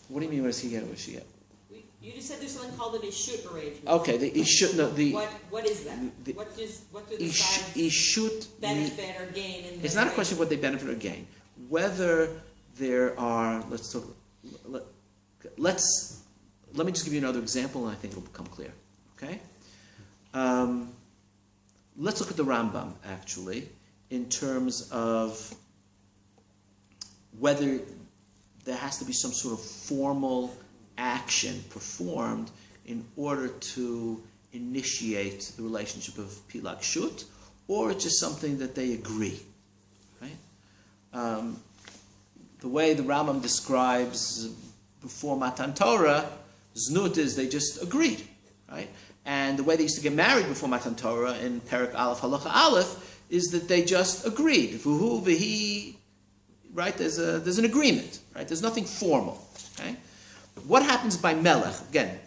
What do you mean? What does he get? What does she get? You just said there's something called an ishut arrangement. Okay, the ishut. No, the what is that? What do the sides ishut benefit or gain? It's not a question of what they benefit or gain. Whether there are, let me just give you another example, and I think it'll become clear. Okay. Let's look at the Rambam actually, in terms of whether there has to be some sort of formal action performed in order to initiate the relationship of Pilegesh, or it's just something that they agree, right? The way the Rambam describes before Matan Torah, Znut is they just agreed, right? And the way they used to get married before Matan Torah in Perek Aleph Halacha Aleph is that they just agreed. V'hu v'hi, right? There's an agreement, right? There's nothing formal, okay? What happens by Melech? Again,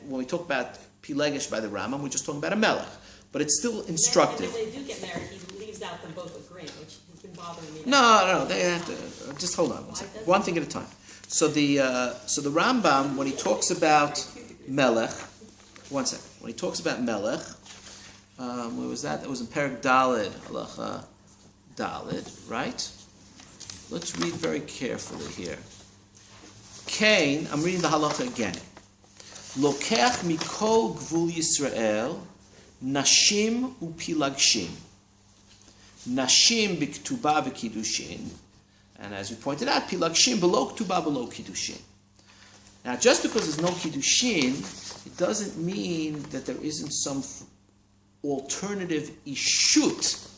when we talk about Pilegesh by the Rambam, we're just talking about a Melech, but it's still instructive. And when they do get married, he leaves out them both agreeing, which has been bothering me. No, they have to. Just hold on one second. One thing at a time. So the Rambam, when he talks about Melech, one second. When he talks about Melech, where was that? That was in Perek Daled, Halacha Daled, right? Let's read very carefully here. Cain, I'm reading the halacha again. Lokech mikol gvul Yisrael, nashim upilagshim. Nashim b'ktuba v'kiddushin. And as you pointed out, pilagshim below ktuba below kiddushin. Now, just because there's no kiddushin, it doesn't mean that there isn't some alternative ishut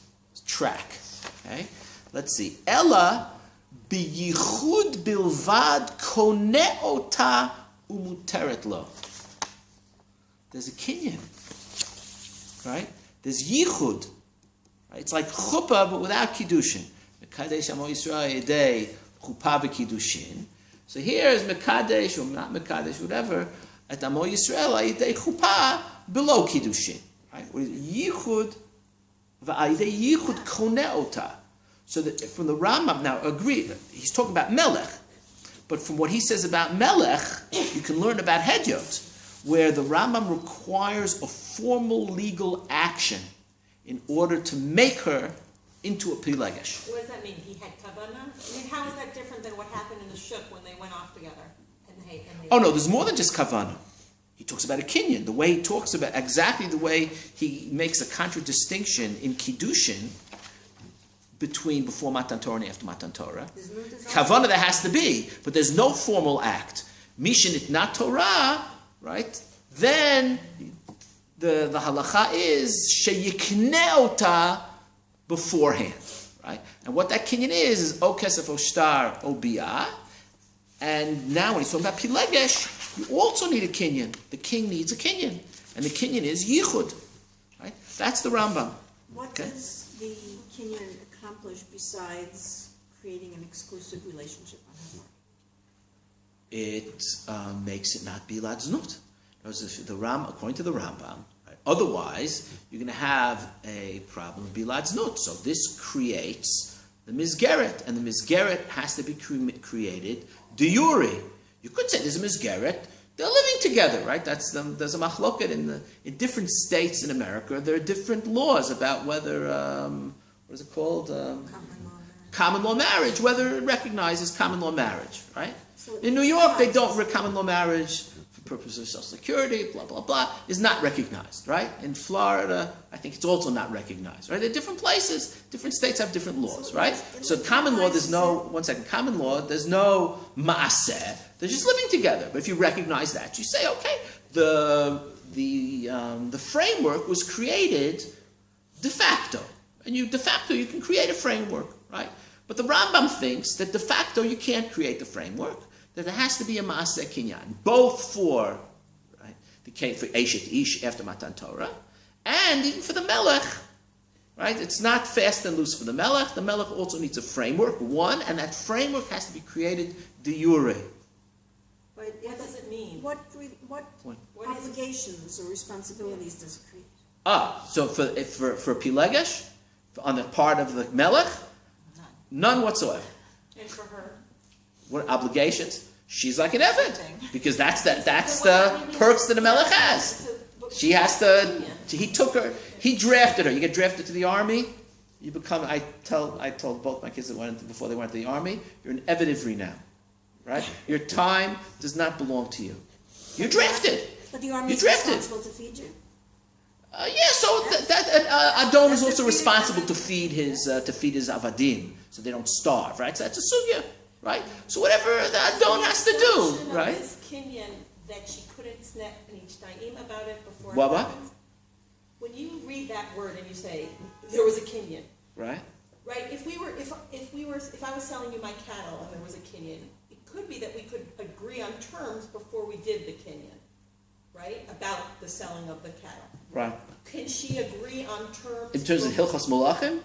track. Okay? Let's see. Ella biyichud bilvad koneh ota umuteret lo. There's a kinyan, right? There's yichud. Right? It's like chuppah, but without kiddushin. Mekadesh amo Yisrael yedei chuppah v'kiddushin. So here is mekadesh or not mekadesh, whatever. At amo Yisrael yedei chuppah below kiddushin. Right? Yichud v'ayidei yichud koneh ota. So that from the Rambam, now agree, he's talking about Melech, but from what he says about Melech, you can learn about Hedyot, where the Rambam requires a formal legal action in order to make her into a Pilegesh. What does that mean? He had kavanah? I mean, how is that different than what happened in the shuk when they went off together? Oh no, there's more than just kavanah. He talks about a kinyan. The way he talks about, exactly the way he makes a contradistinction in kiddushin, between before Matan Torah and after Matan Torah. Kavanah there has to be, but there's no formal act. Mishin not Torah, right? Then the halacha is sheyikneh ota beforehand, right? And what that kinyan is o kesef o shtar o biyah. And now when he's talking about Pilegesh, you also need a kinyan. The king needs a kinyan, and the kinyan is yichud, right? That's the Rambam. What does the kinyan accomplish besides creating an exclusive relationship on his part? It makes it not bilad znut. According to the Rambam, right? Otherwise you're going to have a problem of bilad znut. So this creates the mizgeret, and the mizgeret has to be created de jure. You could say there's a mizgeret. They're living together, right? There's a machloket in different states in America. There are different laws about whether what is it called? Common law marriage, whether it recognizes common law marriage, right? So in New York, they don't, common law marriage for purposes of Social Security, blah, blah, blah, is not recognized, right? In Florida, I think it's also not recognized, right? There are different places, different states have different laws, right? So common law, there's no, common law, there's no ma'aseh, they're just living together. But if you recognize that, you say, okay, the framework was created de facto. And de facto, you can create a framework, right? But the Rambam thinks that de facto, you can't create the framework, that there has to be a Maaseh Kinyan, both for, right, for Eshet Ish after Matan Torah, and even for the Melech, right? It's not fast and loose for the Melech. The Melech also needs a framework, one, and that framework has to be created de jure. But what does it mean? What obligations or responsibilities does it create? So for Pilegesh, on the part of the Melech, none whatsoever. And for her? What obligations? she's like an Eved. Because that's the perks that a Melech has. She has to, he took her, he drafted her. You get drafted to the army, you become, I told both my kids that before they went to the army, you're an Eved Ivri now. Right? Your time does not belong to you. You're drafted. But the army is responsible to feed you? Adon is also responsible to feed his avadim, so they don't starve, right? So that's a sugya, right? So whatever the Adon has to do, right? This kinyan that she couldn't snap an Ishtaim about it before. What? When you read that word and you say there was a kinyan, right? Right. If I was selling you my cattle and there was a kinyan, it could be that we could agree on terms before we did the kinyan. Right? About the selling of the cattle. Right. Can she agree on terms? In terms of Hilchos Malachim?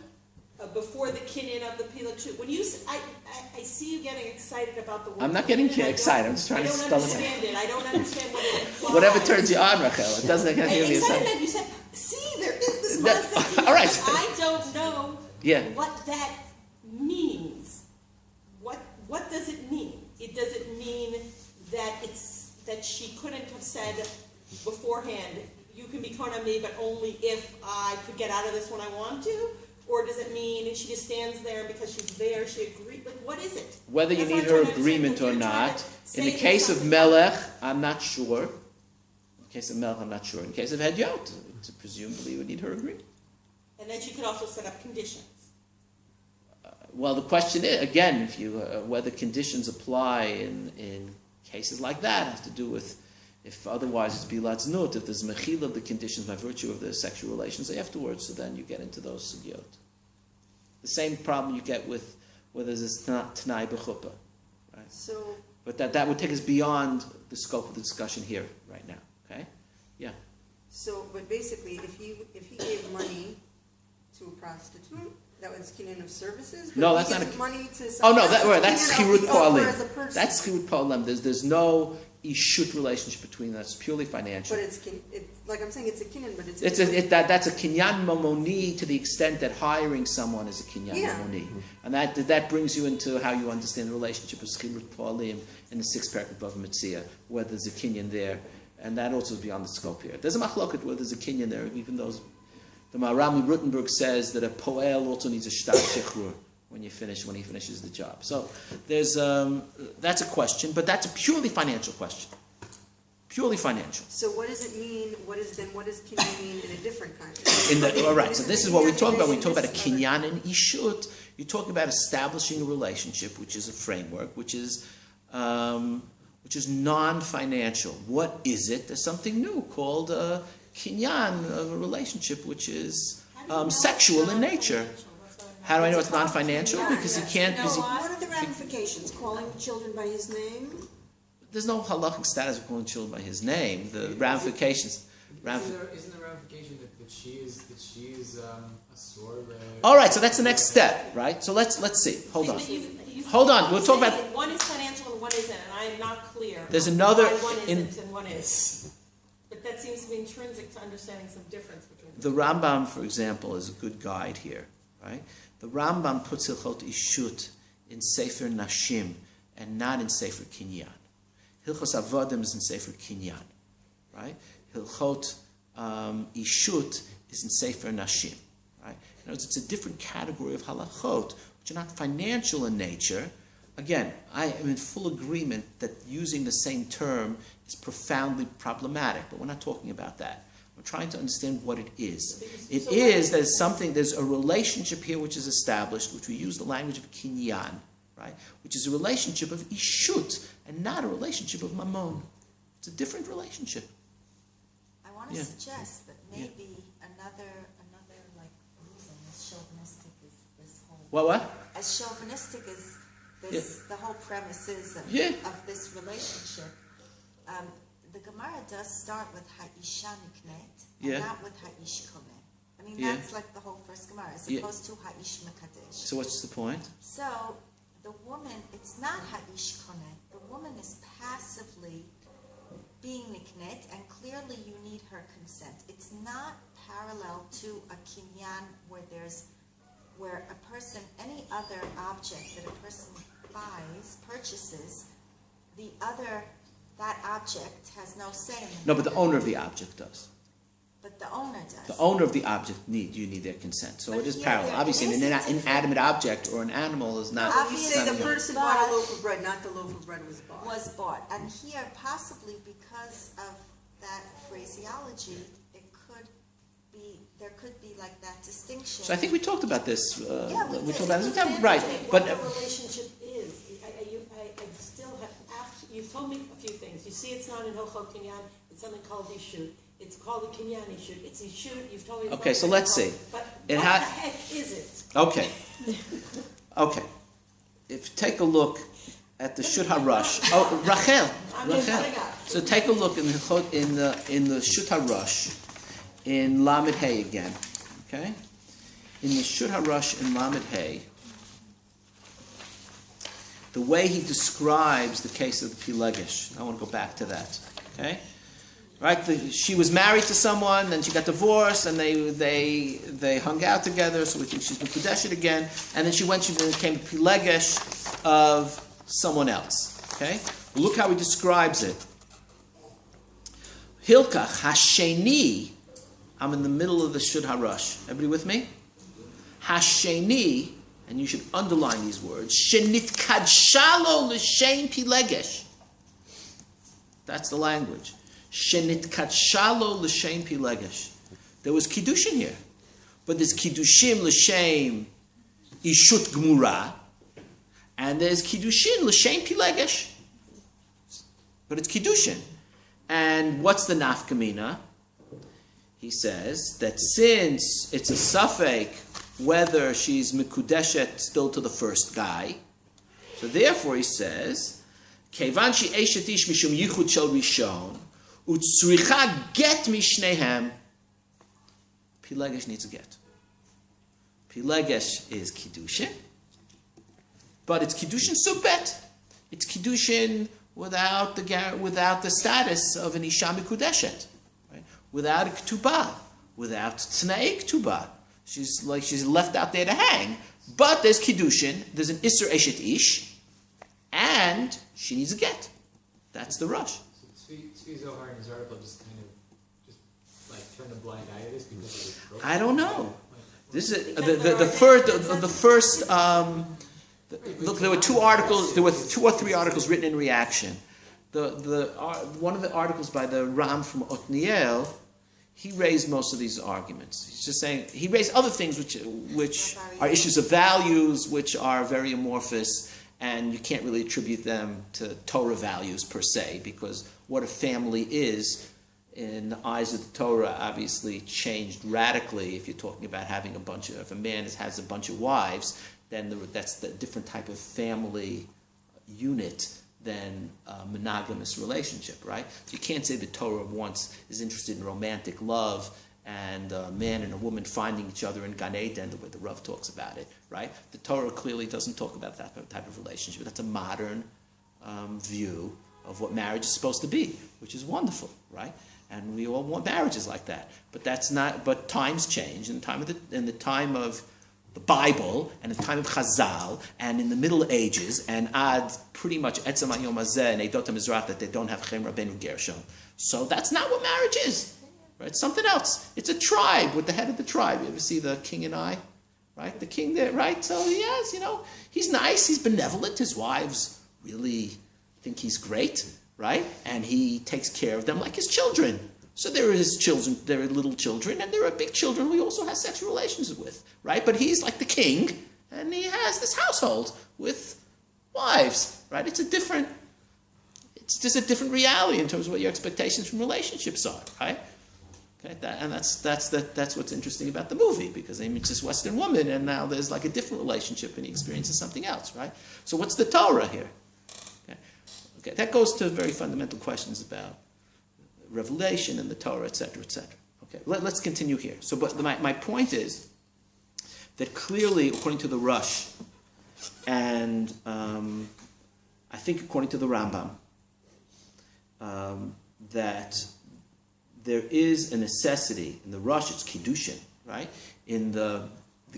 Before the kinyan of the Pilegesh. When you, I see you getting excited about the word. I'm not getting excited. I'm just trying to spell it. I don't understand what it implies. Whatever turns you on, Rachel. It doesn't give me excited. You said, see, there is this concept. All right. I don't know what that means. What does it mean? Does it mean that she couldn't have said beforehand, you can be on me, but only if I could get out of this when I want to? Or does it mean she just stands there because she's there, she agreed? Like, what is it? Whether you need her agreement or not. In the case of Melech, I'm not sure. In the case of Melech, I'm not sure. In the case of Hedyot, presumably you would need her agreement. And then she could also set up conditions. Well, the question is, again, if you whether conditions apply in cases like that, has to do with if otherwise it's bilat znut, if there's mechil of the conditions by virtue of the sexual relations afterwards, so then you get into those sugyot. The same problem you get with whether there's t'nai b'chuppah, right? So, but that would take us beyond the scope of the discussion here right now. Okay, yeah. So, but basically, if he gave money to a prostitute, that was kinyan of services. But no, that's not money to. That's chirut po'alim. That's chirut po'alim. There's no ishut relationship between them. That's purely financial. But it's like I'm saying, it's a kinyan, but that's a kinyan mamoni to the extent that hiring someone is a kinyan mamoni, and that brings you into how you understand the relationship of chirut po'alim in the 6th parak of Bava Metzia, where there's a kinyan there, and that also is beyond the scope here. There's a machloket where there's a kinyan there, even though the Maharami Rutenberg says that a poel also needs a shtar shechrur when he finishes the job. So there's that's a question, but that's a purely financial question. Purely financial. So what does it mean? What does kinyan mean in a different context? All right. So this is what we talk about. When we talk about a kinyan and ishut, you're talking about establishing a relationship, which is a framework, which is non-financial. What is it? There's something new called kinyan, of a relationship which is sexual in nature. How do I know it's non-financial? Because he can't. What are the ramifications? Calling children by his name? There's no halachic status of calling children by his name. The ramifications. Isn't the ramification that she is a sword? All right, so that's the next step, right? So let's see. Hold on. We'll talk about. One is financial and one isn't, and I am not clear. There's another why one isn't and one is. But that seems to be intrinsic to understanding some difference between the Rambam, for example, is a good guide here, right? The Rambam puts Hilchot Ishut in Sefer Nashim and not in Sefer Kinyan. Hilchos Avodim is in Sefer Kinyan, right? Hilchot Ishut is in Sefer Nashim, right? In other words, it's a different category of halachot, which are not financial in nature. Again, I am in full agreement that using the same term is profoundly problematic, but we're not talking about that. We're trying to understand what it is. It is that there's a relationship here which is established, which we use the language of kinyan, right? Which is a relationship of ishut and not a relationship of mammon. It's a different relationship. I want to suggest that maybe another like reason as chauvinistic as this whole. What? As chauvinistic as this, the whole premise is of this relationship. The Gemara does start with ha'isha niknet and not with ha'ish koneh. I mean, that's like the whole first Gemara, as opposed to ha'ish mekadesh. So what's the point? So the woman, it's not ha'ish koneh. The woman is passively being niknet, and clearly you need her consent. It's not parallel to a kinyan where a person, any other object that a person purchases, that object has no say in it. No, but the owner of the object does. But the owner does. The owner of the object you need their consent. So But it is here parallel. there Obviously, is an a inanimate object or an animal is not. You say the person bought a loaf of bread, not the loaf of bread was bought. Was bought. And here, possibly because of that phraseology, there could be like that distinction. So I think we talked about this. We we did. talked about this. Right, but what the relationship is. I still have. After, you've told me a few things. You see, it's not an Hilchot Kinyan. It's something called Yishut. It's called a Kinyan Yishut. It's Yishut. You've told me. Okay, so let's see. But It what ha- the heck is it? Okay. If take a look at the Shut HaRush. Oh, Rachel. So take a look in the Shut HaRush in Lamed Hey again. Okay, in the Shut HaRush in Lamed Hey, the way he describes the case of the Pilegesh. I want to go back to that. Okay. Right, she was married to someone, then she got divorced, and they hung out together. So we think she's Pilegesh again, and then she became a Pilegesh of someone else. Okay, look how he describes it. Hilkach Hasheni. I'm in the middle of the Shud HaRush. Everybody with me? Hasheni, and you should underline these words. Shenit kadshalo l'shem Pilegesh. That's the language. Shenit kadshalo l'shem Pilegesh. There was kiddushin here, but there's kiddushim l'shem ishut gmura, and there's kiddushin l'shem Pilegesh. But it's kiddushin, and what's the nafkamina? He says that since it's a suffix whether she's mikudeshet still to the first guy, so therefore he says, Kevan she eshet ish mishum yichud shel rishon utzricha get mishnehem. Pilegesh needs a get. Pilegesh is kiddushin, but it's kiddushin subet. It's kiddushin without the status of an isha mikudeshet. Without a ketubah, without tnei ketubah. She's left out there to hang. But there's kiddushin, there's an isser eshet ish, and she needs a get. That's the rush. So Tzvi Zohar in his article just turned a blind eye to this because it was I don't know. This is the first. Look, there were two articles. There were 2 or 3 articles written in reaction. One of the articles by the Ram from Otniel, he raised most of these arguments. He's just saying he raised other things which are issues of values, which are very amorphous, and you can't really attribute them to Torah values per se, because what a family is in the eyes of the Torah obviously changed radically. If you're talking about having if a man has a bunch of wives, then that's the different type of family unit than a monogamous relationship, right? So you can't say the Torah is interested in romantic love and a man and a woman finding each other in Gan Eden, the way the Rav talks about it, right? The Torah clearly doesn't talk about that type of relationship. That's a modern view of what marriage is supposed to be, which is wonderful, right? And we all want marriages like that. But that's not. But times change. In the time of the Bible, and in the time of Chazal, and in the Middle Ages, and ad pretty much Etzem Hayom Hazeh and Eidotam Mizrach, that they don't have Chem Rabbeinu Gershom. So that's not what marriage is, right? It's something else. It's a tribe with the head of the tribe. You ever see the king and I, right? The king there, right? So he has, he's nice, he's benevolent. His wives really think he's great, right? And he takes care of them like his children. So there are his children, there are little children, and there are big children who he also has sexual relations with, right? But he's like the king, and he has this household with wives, right? It's just a different reality in terms of what your expectations from relationships are, right? Okay, that's what's interesting about the movie, because he meets this Western woman, and now there's like a different relationship, and he experiences something else, right? So what's the Torah here? Okay, that goes to very fundamental questions about revelation and the Torah, etc., etc. Okay, let's continue here. So, but my point is that clearly, according to the Rush, and I think according to the Rambam, that there is a necessity in the Rush. It's kiddushin, right? In the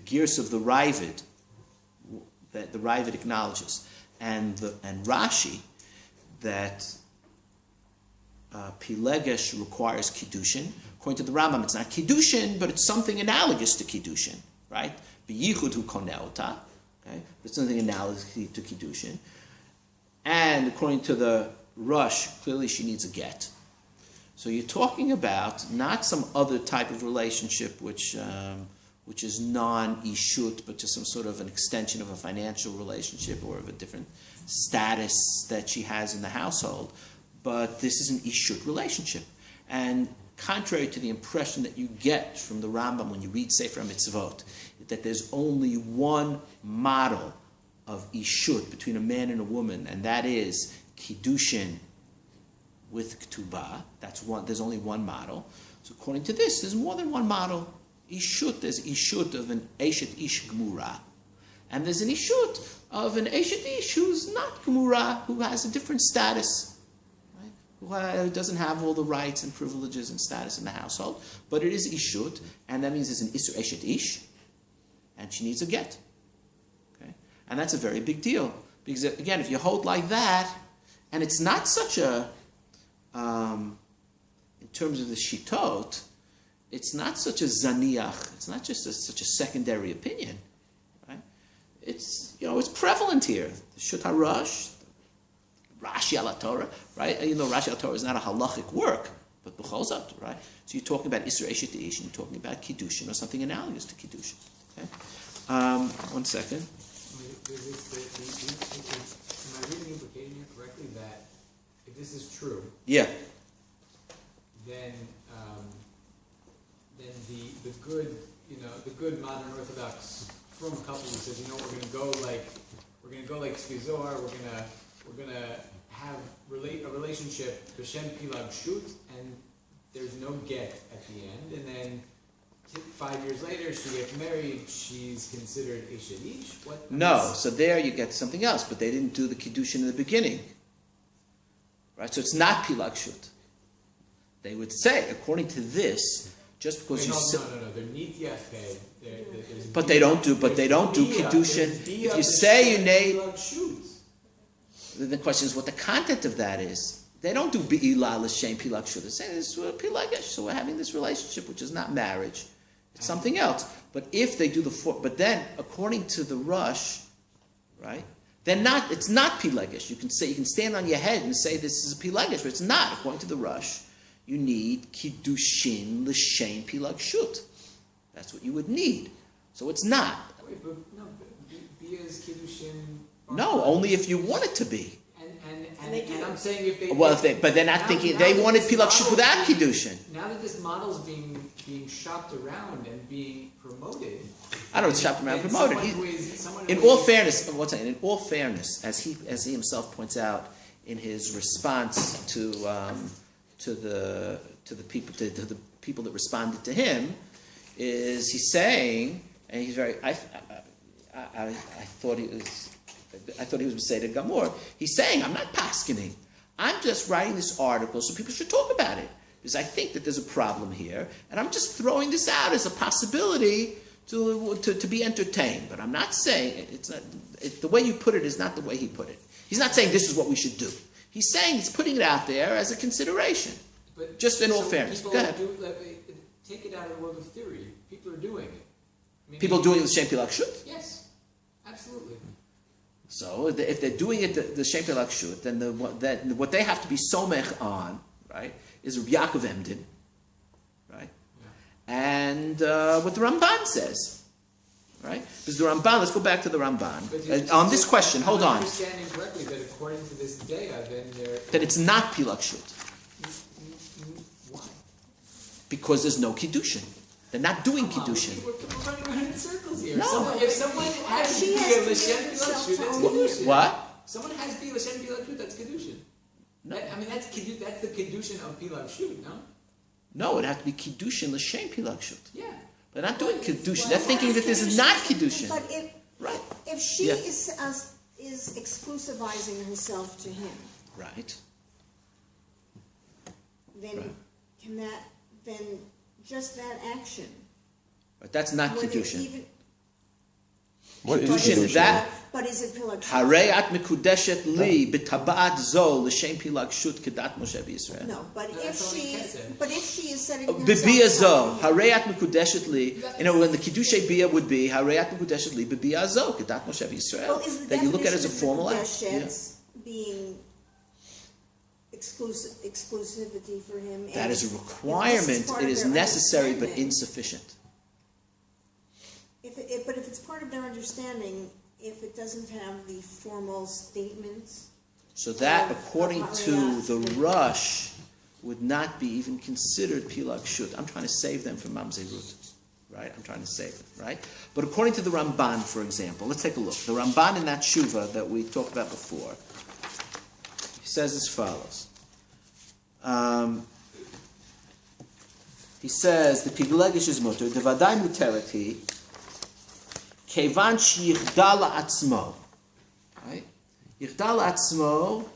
gears of the Ravid, that the Ravid acknowledges, and Rashi, that Pilegesh requires kiddushin. According to the Rambam, it's not kiddushin, but it's something analogous to kiddushin, right? B'yichud hu koneh ota, okay? It's something analogous to kiddushin. And according to the Rush, clearly she needs a get. So you're talking about not some other type of relationship which is non-ishut, but just some sort of an extension of a financial relationship or of a different status that she has in the household. But this is an ishut relationship. And contrary to the impression that you get from the Rambam when you read Sefer HaMitzvot, that there's only one model of ishut between a man and a woman, and that is kiddushin with ketubah. That's one. There's only one model. So according to this, there's more than one model. Ishut, there's ishut of an eshet ish gemura, and there's an ishut of an eshet ish who's not gemura, who has a different status, right? Who doesn't have all the rights and privileges and status in the household, but it is ishut, and that means there's an isur eshet ish, and she needs a get. Okay, and that's a very big deal because again, if you hold like that, and it's not such a in terms of the shitot, it's not such a zaniach. It's not just such a secondary opinion, right? It's it's prevalent here. The Shut HaRush, Rashi al Torah, right? Rashi al Torah is not a halachic work, but b'chol, right? So you're talking about Isra Eshet Ish, and you're talking about kiddushin or something analogous to kiddushin. Okay, 1 second. Am I reading the implication here correctly that if this is true, Yeah. then the good the good modern Orthodox frum couple who says we're gonna go like Tzvi Zohar, we're gonna have a relationship b'shem Pilegesh, and there's no get at the end, and then 5 years later she gets married, she's considered eshet ish. No, so there you get something else, but they didn't do the kiddushin in the beginning, right? So it's not Pilegesh. They would say, according to this, just because no, they're nitya pay. But they don't do kiddushin. If you say you name, the question is what the content of that is. They don't do be'ilah l'shem Pilegesh. They're saying this is Pilegesh, so we're having this relationship which is not marriage. It's something else. But if they do but then according to the Rush, right? It's not Pilegesh. You can stand on your head and say this is a Pilegesh, but it's not. According to the Rush, you need kiddushin l'shem Pilegesh. That's what you would need. So it's not. Wait, but no, Bia's kiddushin. No, only if you want it to be. And I'm saying if they but they're not thinking they wanted Pilegesh without kiddushin. Now that this model's being shopped around and being promoted. I don't know, it's shopped around and promoted. In all fairness, as he himself points out in his response to the people that responded to him, is he's saying, and he's very I thought he was Seder Gamor. He's saying, I'm not paskening. I'm just writing this article so people should talk about it. Because I think that there's a problem here. And I'm just throwing this out as a possibility to be entertained. But I'm not saying, the way you put it is not the way he put it. He's not saying this is what we should do. He's saying he's putting it out there as a consideration. But just in all fairness. Go ahead. Take it out of the world of theory. People are doing it. People doing it with Shem Pilegesh? Yes, absolutely. So if they're doing it the Shem Pilegesh, then what they have to be somech on, right, is Rabbi Yaakov Emden, right, and what the Ramban says, right? Because the Ramban. Let's go back to the Ramban on this question. Hold on. Understanding correctly that according to this daya, then it's not Pilegesh. Why? Because there's no kiddushin. They're not doing kiddushin. We're running around in circles here. No. If someone has Bia L'Shem Pilegesh, that's kiddushin. What? Someone has Bia L'Shem Pilegesh, that's kiddushin. No. That's the kiddushin of Pilegesh, no? No, it has to be kiddushin l'shem Pilegesh. Yeah. They're not doing kiddushin. They're thinking that this is not kiddushin. But if she Yeah. is exclusivizing herself to him, Right. then Right. then just that action. But that's not whether kiddushin. even- What is Kiddushin, kiddushin? that But is it Pilegesh? Harei at mikudeshet li b'tabaat zo l'shem Pilegesh kedat Moshe v'Yisrael. No, but No, if that's only she, kesed. but if she is setting B'bia zo, herself harei at mikudeshet li. You know, when the kiddushay bia would be harei at mikudeshet li b'bia zo kedat Moshe Well, v'Yisrael. is the That you look at as a definition of formal act. Yeah. Pilegesh being exclusivity for him? That and is a if this requirement. part It of is their necessary but understanding- insufficient. But if it's part of their understanding, if it doesn't have the formal statements, So that, Of according to Har'el. the Rush, would not be even considered Pilegesh. I'm trying to save them from Mamzerut, right? I'm trying to save them, right? But according to the Ramban, for example, let's take a look. The Ramban in that Shuva that we talked about before, he says as follows. He says, the Pilegesh is mutter, the Vadai muterati, kevan sheyichda la'atzmo. Right? Yichda la'atzmo,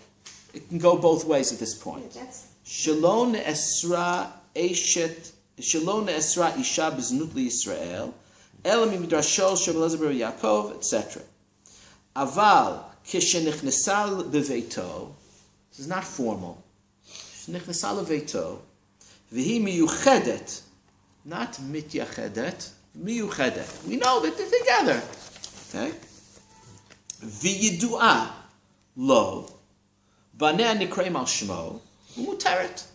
it can go both ways at this point. that's Shalom ne'esra isha b'znut liYisrael, ela midrashol shel Elazar bar Yaakov, etc. Aval kishenechnesa beveito, this is not formal. Kishenechnesa leveito, v'hi miyuchedet, not mityachedet, miyuchedet. We know that they're together. Okay? V'yidu'a lo, baneh nikreim al shmo, umuteret.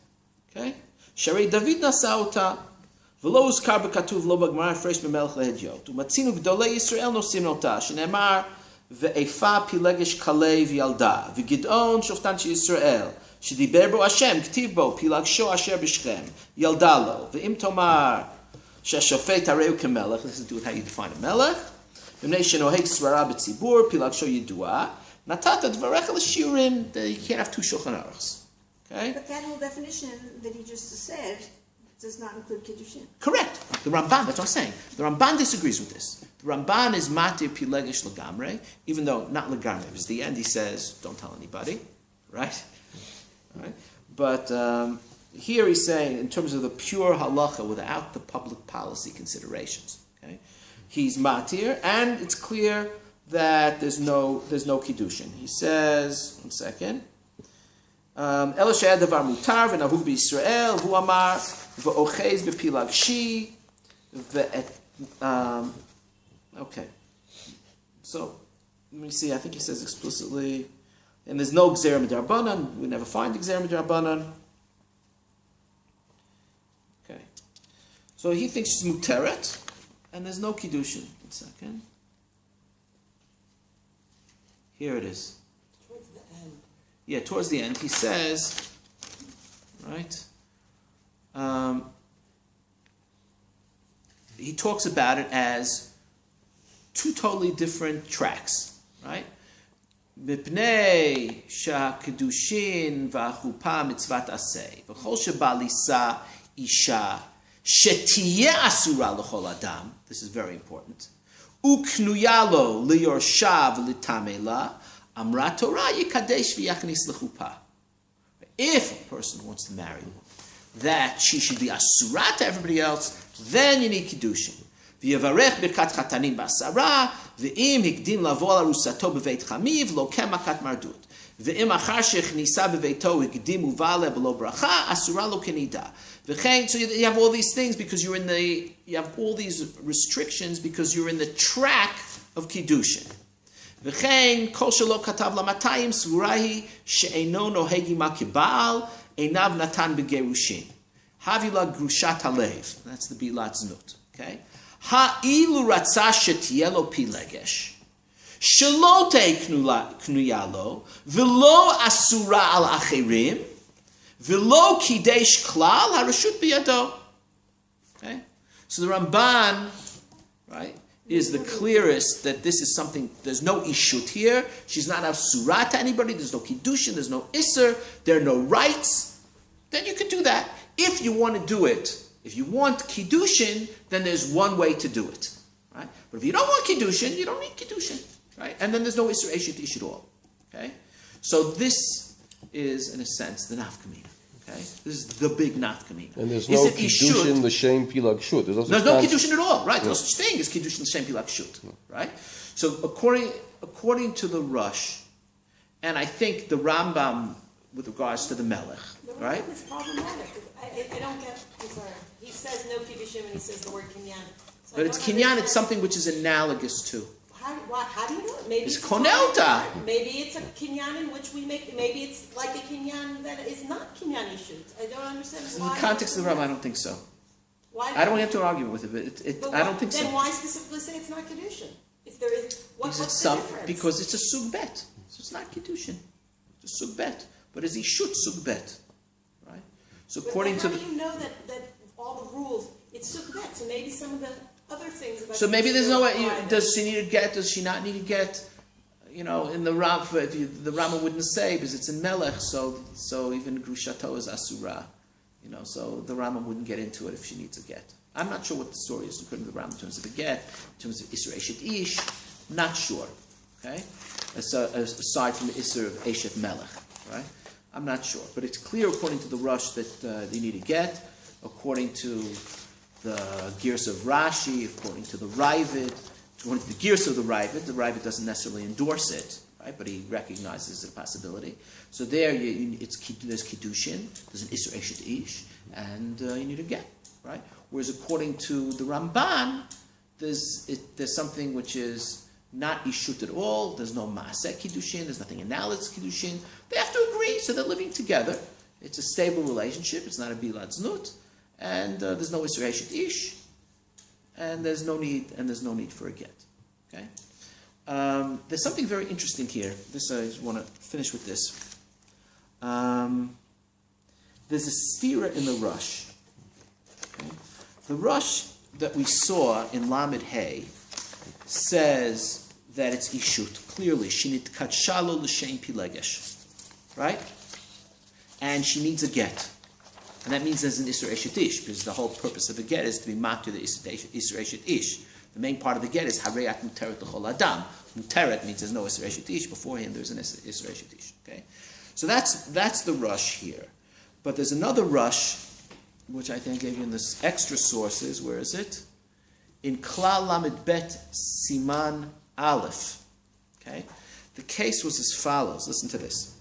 Okay? Sharei David nasa ota, v'lo uzkar b'katuv lo b'gmara fresh b'melech lehedyot, u'matzinu gdolei Yisrael nosim ota, shenemar ve'efa Pilegesh kalei v'yalda, v'gidon shoftan she'Yisrael, shediber bo Hashem, k'tiv bo, Pilegesho asher b'shchem, yalda lo, v'im tomar, she'ashofet hareu kemelech, this is do it how you define a melech, v'mnei shenoheg svara b'tzibur, Pilegesho yidua, natata dvarecha l'shiurim, you can't have two Shulchan Aruchs. Okay? but that whole definition that he just said does not include kiddushin. Correct. The Ramban, that's what I'm saying. The Ramban disagrees with this. The Ramban is matir Pilegesh legamre, even though not legamre. Because the end he says, don't tell anybody, right? Right? But here he's saying, in terms of the pure halacha, without the public policy considerations, okay, he's matir, and it's clear that there's no kiddushin. He says, one second. Ela she'ed davar mutar v'nahug b'Yisrael hu amar v'ochez b'Pilegshi okay. So let me see. I think he says explicitly, and there's no gzera midrabanan. We never find gzera midrabanan. Okay. So he thinks she's muteret, and there's no kiddushin. One second. Here it is. Towards the end. Yeah, towards the end, he says, right? He talks about it as two totally different tracks, right? Mipnei sha'kedushin v'achupa mitzvat aseh v'chol shebalisa isha shetiyeh asura l'chol adam. This is very important. Uknuyalo liyorsha v'litamela. Amra Torah yikadesh v'yachnis lechupa. If a person wants to marry, that she should be asura to everybody else, then you need kiddushin. V'yavarech birkat chatanim b'asara, v'im hikdim lavo al arusato b'veit chamiv, lo kem makat mardut. V'im achar shechnisa b'veito hikdim uvale b'lo bracha, asura lo kenida. V'chein, so you have all these things because you have all these restrictions because you're in the track of kiddushin. V'chein kol shelo katav lamatayim svurahi she'eno nohegi ma kibal einav natan begerushin havila grushat halev. That's the bilat znut. Okay. Ha'ilu ratza shetielo pilegesh shelo knuyalo v'lo asura al acherim v'lo kidesh klal harashut biyado. Okay. So the Ramban, right, is the clearest that this is something, there's no ishut here, she's not asura to anybody, there's no kiddushin, there's no isser, there are no rights, then you can do that. If you want to do it, if you want kiddushin, then there's one way to do it. Right? But if you don't want kiddushin, you don't need kiddushin. Right? And then there's no isser eshut ish at all. Okay? So this is, in a sense, the nafkamina. Okay? This is the big nafkamina. And there's no kiddushin l'shem Pilegesh. There's no kiddushin at all, right? No such thing as kiddushin l'shem Pilegesh, right? So according to the Rush, and I think the Rambam with regards to the Melech, right? It's problematic. I don't get. I'm sorry. He says no kiddushin when he says the word kinyan. So But it's kinyan. It's something which is analogous to. How do you know it? Maybe It's it's konelta. Maybe it's a kinyan in which we make. Maybe it's like a kinyan that is not kinyan ishut. I don't understand In why. the context of the Rambam, I don't think so. Why? I don't want to enter an argument with it, but I don't think then so. why specifically say it's not kiddushin? If there is, what's the difference? Because it's a sug bet, so it's not kiddushin. It's a sug bet, but it's ishut sug bet, right? So according to how do you know that all the rules it's sukvet? So maybe some of the other things. About so maybe there's no way. private. Does she need a get? Does she not need a get? You know, in the Ram, the Rama wouldn't say because it's in Melech, so even grushato is asura. You know, so the Rama wouldn't get into it if she needs a get. I'm not sure what the story is according to the Rama in terms of the get, in terms of Isra Eshet Ish. Not sure. Okay, aside from the Isra of Eshet Melech, right? I'm not sure, but it's clear according to the Rush that you need a get. According to the gears of Rashi, according to the Ravid, according to the gears of the Ravid doesn't necessarily endorse it, right? But he recognizes the possibility. So there, there's kiddushin, there's an Isra Eshet Ish, and you need a get, right? Whereas according to the Ramban, there's something which is not ishut at all. There's no maaseh kiddushin. There's nothing analogous kiddushin. They have to agree, so they're living together. It's a stable relationship. It's not a bilad znut, and there's no Isra Eshet Ish, and there's no need for a get. Okay. There's something very interesting here. This I just want to finish with this. There's a stira in the Rush. Okay? The Rush that we saw in Lamed Hay says that it's ishut clearly. Shinit katshalo l'shem Pilegesh, right? And she needs a get, and that means there's an Isra Eshet Ish because the whole purpose of a get is to be mat to the Isra Eshet Ish. The main part of the get is Har'el muteret l'chol adam. Muteret means there's no Isra Eshet Ish. Beforehand, there's an Isra Eshet Ish. Okay, so that's the Rush here. But there's another Rush, which I think gave you in this extra sources. Where is it? In Klal Lamed Bet Siman Aleph. Okay, the case was as follows. Listen to this.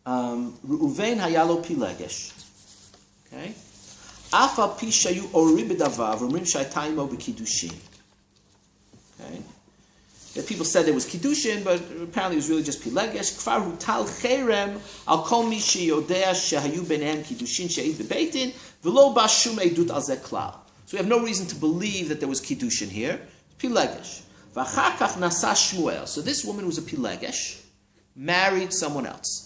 Reuven hayalo Pilegesh. Okay. Afa pishayu ori b'davav umrim shaytaimo b'kiddushin. Okay. Yeah, people said there was kiddushin, but apparently it was really just Pilegesh. Kfar hutal cherem al kol mi sheyodea shehayu benehem kiddushin she'id bebeitin v'lo ba shum edut al zeh klal. So we have no reason to believe that there was kiddushin here. Pilegesh. V'achar kach nasa Shmuel. So this woman was a Pilegesh, married someone else.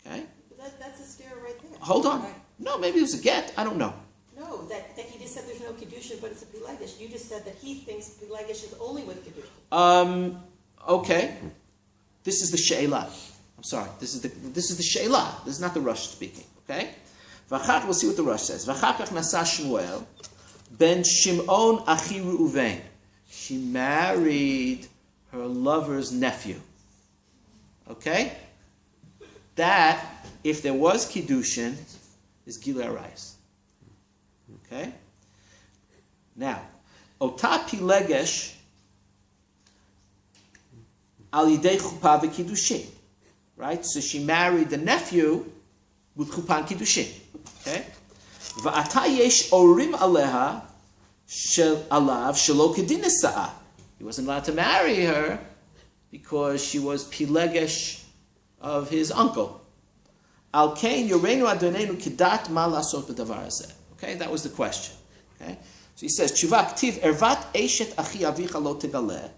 Okay. That's a stare right there. Hold on. Right. No, maybe it was a get. I don't know. No, that he just said there's no kiddushin, but it's a Pilegesh. You just said that he thinks Pilegesh is only with kiddushin. Okay. This is the she'elah. I'm sorry. This is the she'elah. This is not the Rush speaking. Okay. V'achar, we'll see what the Rush says. V'achar kach nasa Shmuel ben Shimon achi Reuven. She married her lover's nephew. Okay. That, if there was kiddushin, is Gilui Arayos. Okay? Now, Ota Pilegesh al yidei chuppah v'kiddushin. Right? So she married the nephew with chuppah and kiddushin. Okay? Va'ata yesh orim aleha alav shelo kedin nesa'ah. He wasn't allowed to marry her because she was Pilegesh of his uncle. Al kain yorenu adonenu kedat ma lasot b'davar hazeh. Okay, that was the question. Okay, so he says, "Tshuva ktiv ervat eshet achi avicha lo tegaleh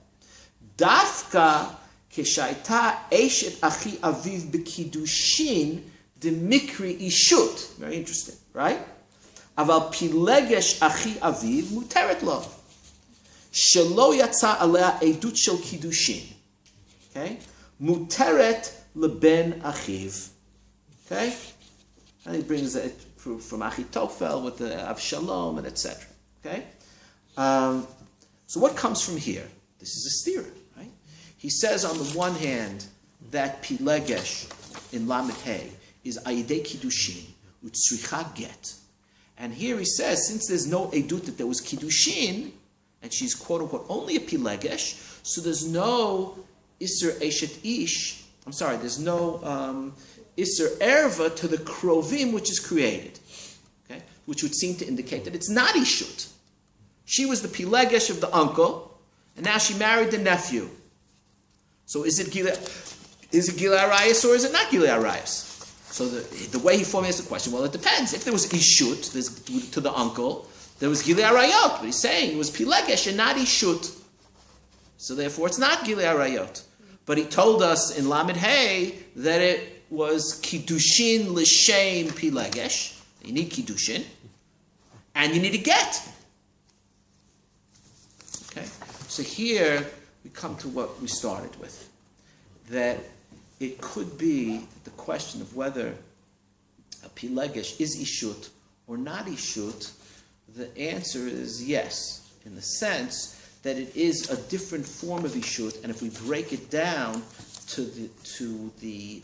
dafka keshaita eshet achi aviv b'kiddushin demikri ishut." Very interesting, right? Aval Pilegesh achi aviv muteret lo shelo yatsa alea edut shel kiddushin. Okay, muteret leben achiv. Okay, and he brings it proof from Achitofel with the Avshalom and etc. Okay, so what comes from here? This is a steer, right? He says on the one hand that Pilegesh in Lamed Hey is Ayidei Kiddushin Utzricha Get, and here he says since there's no edut that there was Kiddushin, and she's quote-unquote only a Pilegesh, so there's no Isser Eshet Ish, there's no Isser Erva to the Krovim which is created, okay? Which would seem to indicate that it's not Ishut. She was the Pilegesh of the uncle, and now she married the nephew. So is it Gilei Arayas or is it not Gilei Arayas? So the way he formulates the question, well, it depends. If there was Ishut to the uncle, there was Gilei Arayot, but he's saying it was Pilegesh and not Ishut. So therefore it's not Gilei Arayot. But he told us in Lamed Hey that it was kiddushin l'shem Pilegesh. You need kiddushin, and you need a get. Okay, so here we come to what we started with, that it could be the question of whether a Pilegesh is Ishut or not Ishut. The answer is yes, in the sense that it is a different form of Ishut, and if we break it down to the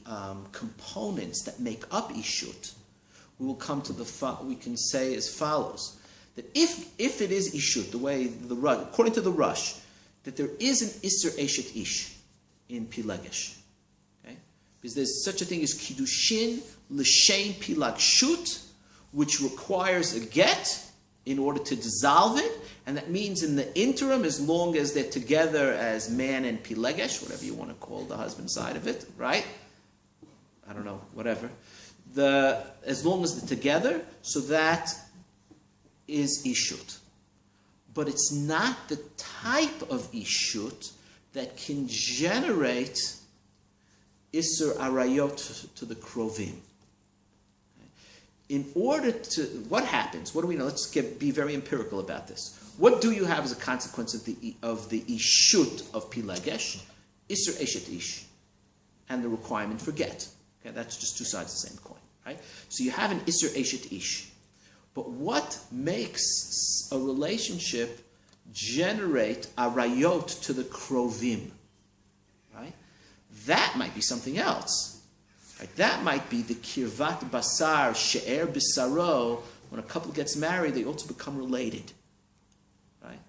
components that make up Ishut, we will come to we can say as follows, that if it is Ishut, the way according to the Rush, that there is an Isser Eshet Ish in Pilegesh. Okay? Because there's such a thing as Kiddushin L'Shem Pilagshut, which requires a get in order to dissolve it, and that means in the interim, as long as they're together as man and Pilegesh, whatever you want to call the husband side of it, right? I don't know, whatever. As long as they're together, so that is Ishut. But it's not the type of Ishut that can generate Isser Arayot to the Krovim. In order to, what happens? What do we know? Let's be very empirical about this. What do you have as a consequence of the Ishut of Pilegesh? Isser Eshet Ish. And the requirement for get. Okay, that's just two sides of the same coin. Right? So you have an Isser Eshet Ish. But what makes a relationship generate arayot to the krovim? Right? That might be something else. Right? That might be the kirvat basar she'er bisaro. When a couple gets married, they also become related. Right?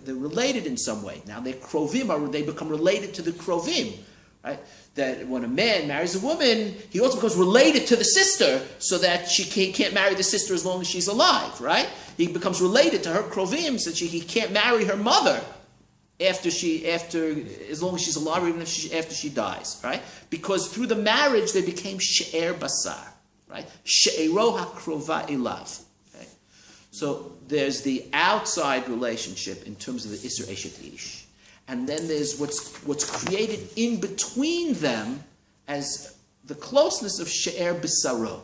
They're related in some way. Now they're krovim, they become related to the krovim. Right? That when a man marries a woman, he also becomes related to the sister, so that she can't marry the sister as long as she's alive, right? He becomes related to her krovim, so he can't marry her mother as long as she's alive, or even after she dies, right? Because through the marriage they became she'er basar, right? She'ero hakrova elav. Okay? So there's the outside relationship in terms of the Isser Eshet Ish. And then there's what's created in between them as the closeness of She'er Bisaro.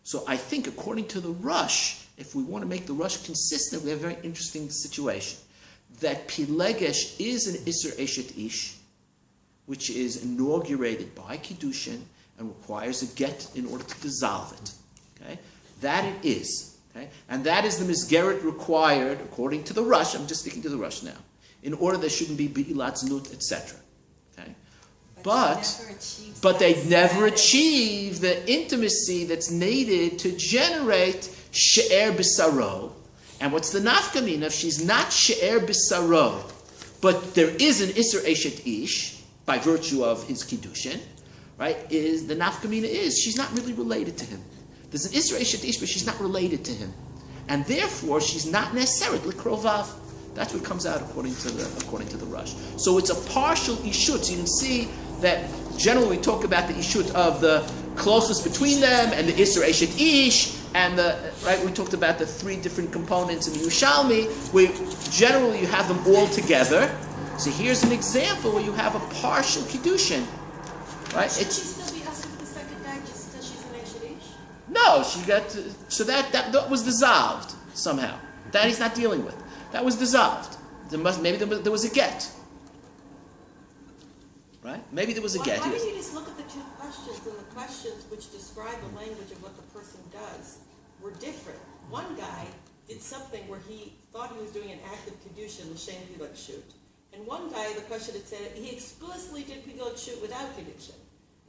So I think according to the Rush, if we want to make the Rush consistent, we have a very interesting situation. That Pilegesh is an Isser Eshet Ish, which is inaugurated by Kiddushin and requires a get in order to dissolve it. Okay? That it is. Okay? And that is the Misgeret required, according to the Rush. I'm just sticking to the Rush now. In order there shouldn't be Be'ilat Znut, etc. Okay? But they never achieve the intimacy that's needed to generate She'er Bisaro. And what's the nafkamina if she's not She'er Bisaro, but there is an Isser Eshet Ish, by virtue of his Kiddushin, right? The nafkamina is she's not really related to him. There's an Isser Eshet Ish, but she's not related to him. And therefore she's not necessarily Krovav. That's what comes out according to the Rush. So it's a partial ishut. So you can see that generally we talk about the ishut of the closeness between them and the Isser Eshet Ish, and we talked about the three different components in the Yerushalmi. Generally you have them all together. So here's an example where you have a partial kiddushin. Right? Should she still be asking for the second guy just because she's an Eshet Ish? No, she got so that was dissolved somehow. That he's not dealing with. That was dissolved. Maybe there was a get. Right? Maybe there was a get. Why don't you just look at the two questions, and the questions which describe the language of what the person does were different. One guy did something where he thought he was doing an act of kiddushin, l'shem pilagshut. And one guy, the question had said, he explicitly did pilagshut without kiddushin.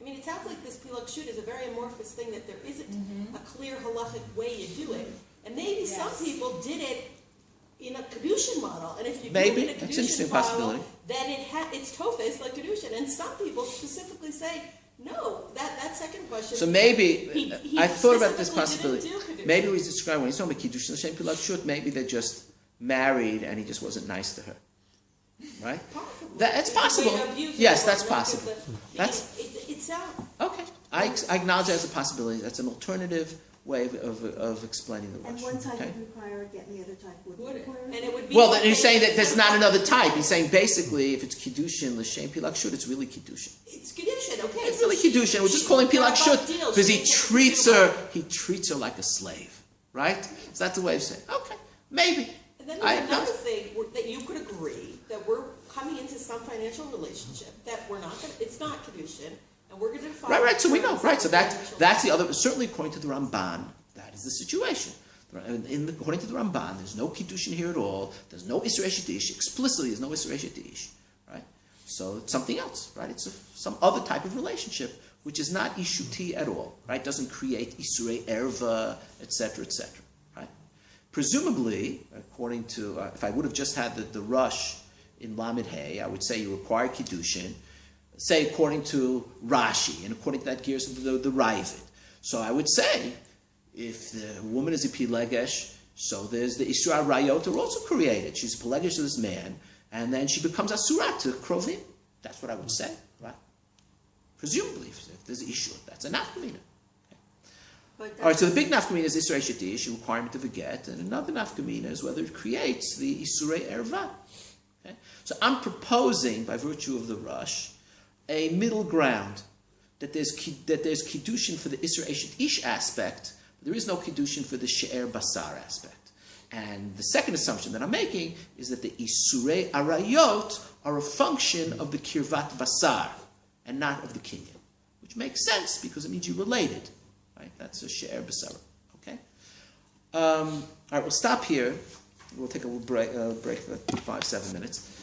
I mean, it sounds like this pilagshut is a very amorphous thing, that there isn't a clear halachic way you do it. And maybe some people did it in a kiddushin model, and if you Maybe. do it in a That's an interesting kiddushin model, possibility. then it's tofes like kiddushin. And some people specifically say no. That second question. So maybe he I thought about this specifically possibility. didn't do kiddushin. Maybe he's describing when he's talking about kiddushin l'shem pilagshut. Maybe they're just married and he just wasn't nice to her, right? Possibly. It's possible. Way to abuse her, Yes, that's like, possible. It sounds. Okay. I acknowledge that as a possibility. That's an alternative way of explaining the And rush. one type Okay? would require it, and the other type wouldn't Would it? require And it. it would be. Well, then he's saying that there's not another type. He's saying basically, if it's kiddushin l'shem pilagshut, it's really kiddushin. It's kiddushin, okay. It's really kiddushin. We're just calling pilagshut because he treats her like a slave, right? Is that the way of saying? Okay, maybe. And then there's another thing that you could agree that we're coming into some financial relationship that we're not going. It's not kiddushin, and we're going to define. Right. So we know. Right. So that's financial the other. Certainly, according to the Ramban, that is the situation. According to the Ramban, there's no kiddushin here at all. There's no isur eshedish. Explicitly, there's no isur eshedish. Right. So it's something else. Right. It's some other type of relationship which is not ishuti at all. Right. Doesn't create isurei erva, etc., etc. Right. Presumably, according to if I would have just had the rush in Lamed Hey, I would say you require kiddushin. Say according to Rashi and according to that gears of the Ravid. So I would say, if the woman is a Pilegesh, so there's the Isra Rayot are also created. She's a Pilegesh to this man, and then she becomes Asurat to Krovim. That's what I would say, right? Presumably, if there's an issue, that's a nafkamina. Okay. All right, so the big nafkamina is Isra Shadish, a requirement of a get, and another nafkamina is whether it creates the Isurei Erva. Okay? So I'm proposing, by virtue of the rush, a middle ground, that there's kiddushin for the Isra Eshet Ish aspect, but there is no kiddushin for the She'er Basar aspect. And the second assumption that I'm making is that the Isurei Arayot are a function of the Kirvat Basar, and not of the Kinyan. Which makes sense, because it means you're related. Right? That's a She'er Basar. Okay? All right, we'll stop here. We'll take a little break for 5-7 minutes.